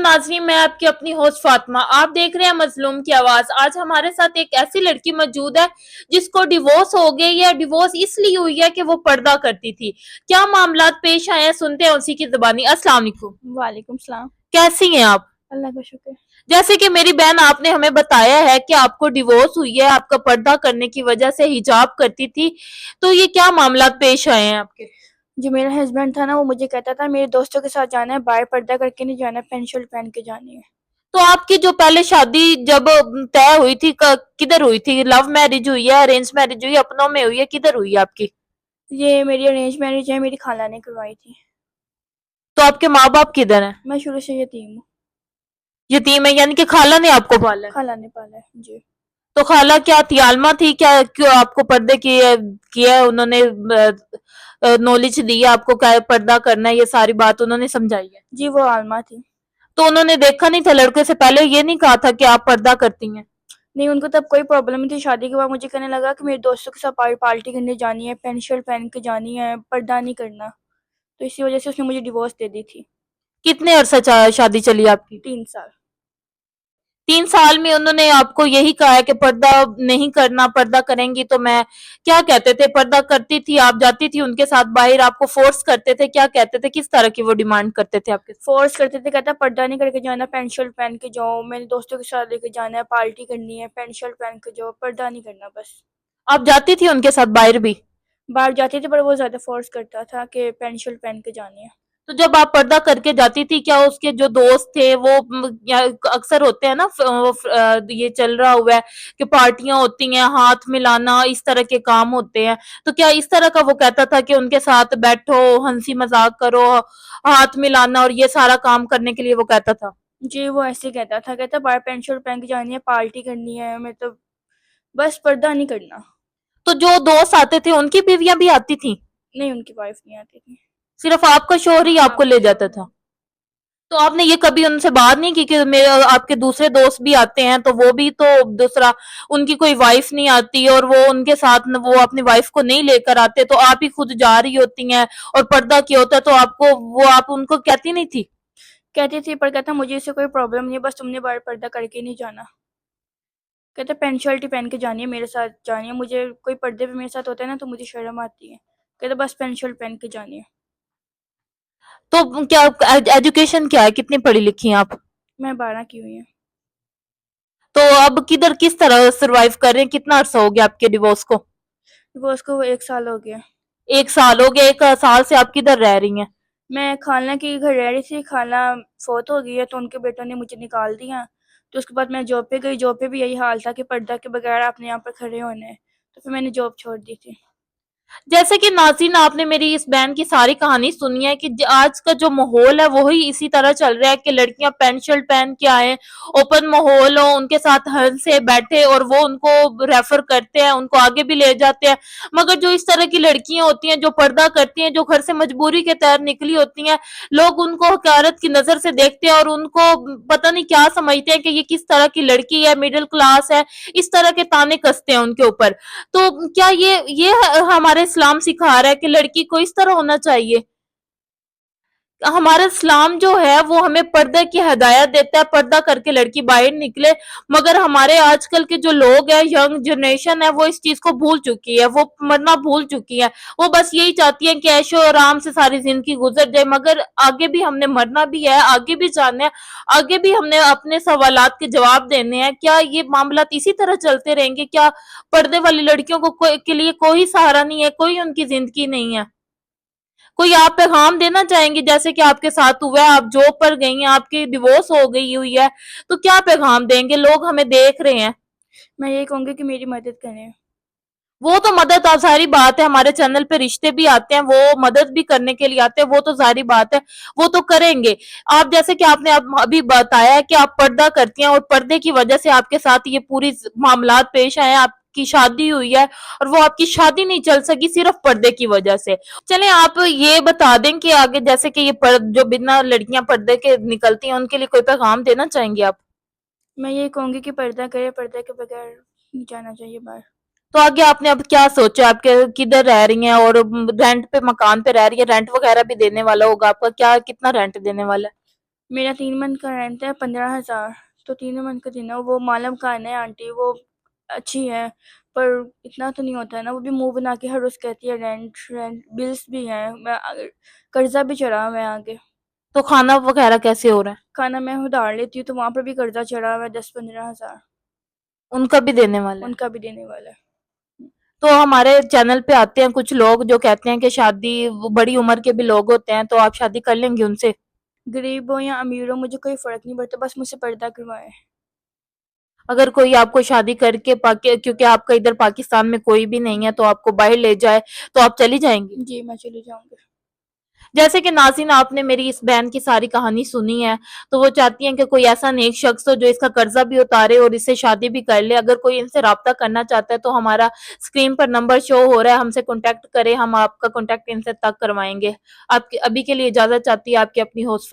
नाज़रीन, मैं आपकी अपनी होस्ट फातिमा। आप देख रहे हैं मजलूम की आवाज़। आज हमारे साथ एक ऐसी लड़की मौजूद है जिसको डिवोर्स हो गई है। डिवोर्स इसलिए हुई है कि वो पर्दा करती थी। क्या मामलात पेश आए हैं, सुनते हैं उसी की ज़बानी। अस्सलाम वालेकुम। वालेकुम सलाम। कैसी हैं आप? अल्लाह का शुक्र। जैसे कि मेरी बहन आपने हमें बताया है कि आपको डिवोर्स हुई है, आपका पर्दा करने की वजह से हिजाब करती थी, तो ये क्या मामलात पेश आए हैं आपके? जो मेरा हस्बैंड था ना, वो मुझे कहता था मेरे दोस्तों के साथ जाना है, बाहर पर्दा करके नहीं जाना, पेंट शर्ट पहन के जानी है। तो आपकी जो पहले शादी जब तय हुई थी, किधर हुई थी? लव मैरिज हुई है, अरेंज मैरिज हुई है, अपनों में हुई है, किधर हुई है आपकी? ये मेरी अरेंज मैरिज है, मेरी खाला ने करवाई थी। तो आपके माँ बाप किधर हैं? मैं शुरू से यतीम हूँ। यतीम है, यानी कि खाला ने आपको पाला है। खाला ने पाला है जी। तो खाला क्या थी, आलमा थी क्या? क्यों आपको पर्दे किया है उन्होंने? नॉलेज दी है आपको क्या पर्दा करना है, ये सारी बात उन्होंने समझाई है? जी वो आलमा थी। तो उन्होंने देखा नहीं था लड़के से पहले, ये नहीं कहा था कि आप पर्दा करती हैं? नहीं, उनको तब कोई प्रॉब्लम नहीं थी। शादी के बाद मुझे कहने लगा कि मेरे दोस्तों के साथ पार्टी करने जानी है, पेंट शर्ट पहन के जानी है, पर्दा नहीं करना। तो इसी वजह से उसने मुझे डिवोर्स दे दी थी। कितने अरसा शादी चली आपकी? 3 साल। 3 साल में उन्होंने आपको यही कहा है कि पर्दा नहीं करना, पर्दा करेंगी तो मैं, क्या कहते थे? पर्दा करती थी, आप जाती थी उनके साथ बाहर, आपको फोर्स करते थे, क्या कहते थे, किस तरह की वो डिमांड करते थे आपके? फोर्स करते थे, कहता पर्दा नहीं करके जाना, पेंट शर्ट पहन के जाओ, मेरे दोस्तों के साथ लेके जाना है, पार्टी करनी है, पेंट शर्ट पहन के जाओ, पर्दा नहीं करना बस। आप जाती थी उनके साथ बाहर भी? बाहर जाती थी पर वो ज्यादा फोर्स करता था कि पेंट शर्ट पहन के जानी है। तो जब आप पर्दा करके जाती थी, क्या उसके जो दोस्त थे वो या अक्सर होते हैं ना, ये चल रहा हुआ है कि पार्टियां होती हैं, हाथ मिलाना, इस तरह के काम होते हैं, तो क्या इस तरह का वो कहता था कि उनके साथ बैठो, हंसी मजाक करो, हाथ मिलाना और ये सारा काम करने के लिए वो कहता था? जी वो ऐसे ही कहता था, कहता बाहर पेंट शर्ट पहन के जानी है, पार्टी करनी है, मैं तो बस पर्दा नहीं करना। तो जो दोस्त आते थे उनकी बीवियां भी आती थी? नहीं, उनकी वाइफ नहीं आती थी। सिर्फ आपका शोहर ही आपको ले जाता था? तो आपने ये कभी उनसे बात नहीं की कि मेरे आपके दूसरे दोस्त भी आते हैं, तो वो भी तो दूसरा, उनकी कोई वाइफ नहीं आती और वो उनके साथ वो अपनी वाइफ को नहीं लेकर आते, तो आप ही खुद जा रही होती हैं और पर्दा किया होता है, तो आपको वो, आप उनको कहती नहीं थी? कहती थी पर कहता मुझे इससे कोई प्रॉब्लम नहीं है, बस तुमने बाहर पर्दा करके नहीं जाना। कहता पेंट शर्ट ही पहन के जानी है, मेरे साथ जानी है, मुझे कोई पर्दे पे मेरे साथ होता है ना तो मुझे शर्म आती है। कहता बस पेंट शर्ट पहन के जानी है। तो क्या एजुकेशन क्या है, कितनी पढ़ी लिखी हैं आप? मैं 12 की हुई हूँ। तो अब किधर किस तरह सरवाइव कर रहे हैं? कितना अरसा हो गया आपके डिवोर्स को? वो उसको 1 साल हो गया। 1 साल हो गया? 1 साल से आप किधर रह रही हैं? मैं खाला के घर रह रही थी, खाला फोत हो गई है तो उनके बेटों ने मुझे निकाल दिया। तो उसके बाद मैं जॉब पे गई, जॉब पे भी यही हाल था कि पर्दा के बगैर आपने यहाँ पर खड़े होने हैं। तो फिर मैंने जॉब छोड़ दी थी। जैसे कि नाज़रीन, आपने मेरी इस बहन की सारी कहानी सुनी है कि आज का जो माहौल है वही इसी तरह चल रहा है कि लड़कियां पैंट शर्ट पहन के आए, ओपन माहौल हो, उनके साथ हंसे बैठे और वो उनको रेफर करते हैं, उनको आगे भी ले जाते हैं। मगर जो इस तरह की लड़कियां होती हैं जो पर्दा करती हैं, जो घर से मजबूरी के तहत निकली होती हैं, लोग उनको हकारत की नजर से देखते हैं और उनको पता नहीं क्या समझते हैं कि ये किस तरह की लड़की है, मिडिल क्लास है, इस तरह के ताने कसते हैं उनके ऊपर। तो क्या ये हमारे इस्लाम सिखा रहा है कि लड़की को इस तरह होना चाहिए? हमारा इस्लाम जो है वो हमें पर्दे की हिदायत देता है, पर्दा करके लड़की बाहर निकले। मगर हमारे आजकल के जो लोग हैं, यंग जनरेशन है, वो इस चीज को भूल चुकी है, वो मरना भूल चुकी है। वो बस यही चाहती है कि ऐशो आराम से सारी जिंदगी गुजर जाए। मगर आगे भी हमने मरना भी है, आगे भी जाना है, आगे भी हमने अपने सवालात के जवाब देने हैं। क्या ये मामला इसी तरह चलते रहेंगे? क्या पर्दे वाली लड़कियों को के लिए कोई सहारा नहीं है, कोई उनकी जिंदगी नहीं है? कोई आप पैगाम देना चाहेंगे, जैसे कि आपके साथ हुआ है, आप जॉब पर गई हैं, आपकी डिवोर्स हो गई हुई है, तो क्या पैगाम देंगे? लोग हमें देख रहे हैं। मैं यही कहूँगी कि मेरी मदद करें। वो तो मदद, आप सारी बात है, हमारे चैनल पे रिश्ते भी आते हैं, वो मदद भी करने के लिए आते हैं, वो तो सारी बात है, वो तो करेंगे। आप जैसे कि आपने अभी बताया है कि आप पर्दा करती हैं और पर्दे की वजह से आपके साथ ये पूरी मामलात पेश आए हैं, आपकी शादी हुई है और वो आपकी शादी नहीं चल सकी सिर्फ पर्दे की वजह से। चलें, आप ये बता दें कि आगे जैसे कि ये जो बिना लड़कियां पर्दे के निकलती हैं उनके लिए कोई पैगाम देना चाहेंगे आप? मैं यही कहूँगी कि पर्दा करे, पर्दे के बगैर नहीं जाना चाहिए बाहर। तो आगे आपने अब क्या सोचा? आपके किधर रह रही हैं और रेंट पे मकान पे रह रही है, रेंट वगैरह भी देने वाला होगा आपका, क्या कितना रेंट देने वाला है? میرا 3 منتھ کا رینٹ ہے 15,000، تو 3 منتھ کا دینا. وہ معلوم کھانا ہے آنٹی، وہ اچھی ہے پر اتنا تو نہیں ہوتا ہے نا. وہ بھی منہ بنا کے ہر روز کہتی ہے رینٹ رینٹ، بلس بھی ہیں، میں قرضہ بھی چڑھا ہوا ہے آگے. تو کھانا وغیرہ کیسے ہو رہا ہے؟ کھانا میں ادھار لیتی ہوں تو وہاں پر بھی قرضہ چڑھا ہوا ہے 10-15,000، ان کا بھی دینے والے ان ہیں؟ کا بھی دینے والا ہے. تو ہمارے چینل پہ آتے ہیں کچھ لوگ جو کہتے ہیں کہ شادی، وہ بڑی عمر کے بھی لوگ ہوتے ہیں، تو آپ شادی کر لیں گے ان سے؟ غریب ہو یا امیر ہو مجھے کوئی فرق نہیں پڑتا، بس مجھ سے پردہ کروائے. اگر کوئی آپ کو شادی کر کے کیونکہ آپ کا ادھر پاکستان میں کوئی بھی نہیں ہے، تو آپ کو باہر لے جائے تو آپ چلی جائیں گی؟ جی میں چلی جاؤں گی. جیسے کہ ناظرین آپ نے میری اس بہن کی ساری کہانی سنی ہے، تو وہ چاہتی ہیں کہ کوئی ایسا نیک شخص ہو جو اس کا قرضہ بھی اتارے اور اس سے شادی بھی کر لے. اگر کوئی ان سے رابطہ کرنا چاہتا ہے تو ہمارا اسکرین پر نمبر شو ہو رہا ہے، ہم سے کانٹیکٹ کریں، ہم آپ کا کانٹیکٹ ان سے تک کروائیں گے. آپ ابھی کے لیے اجازت چاہتی ہے آپ کی اپنی ہوسٹ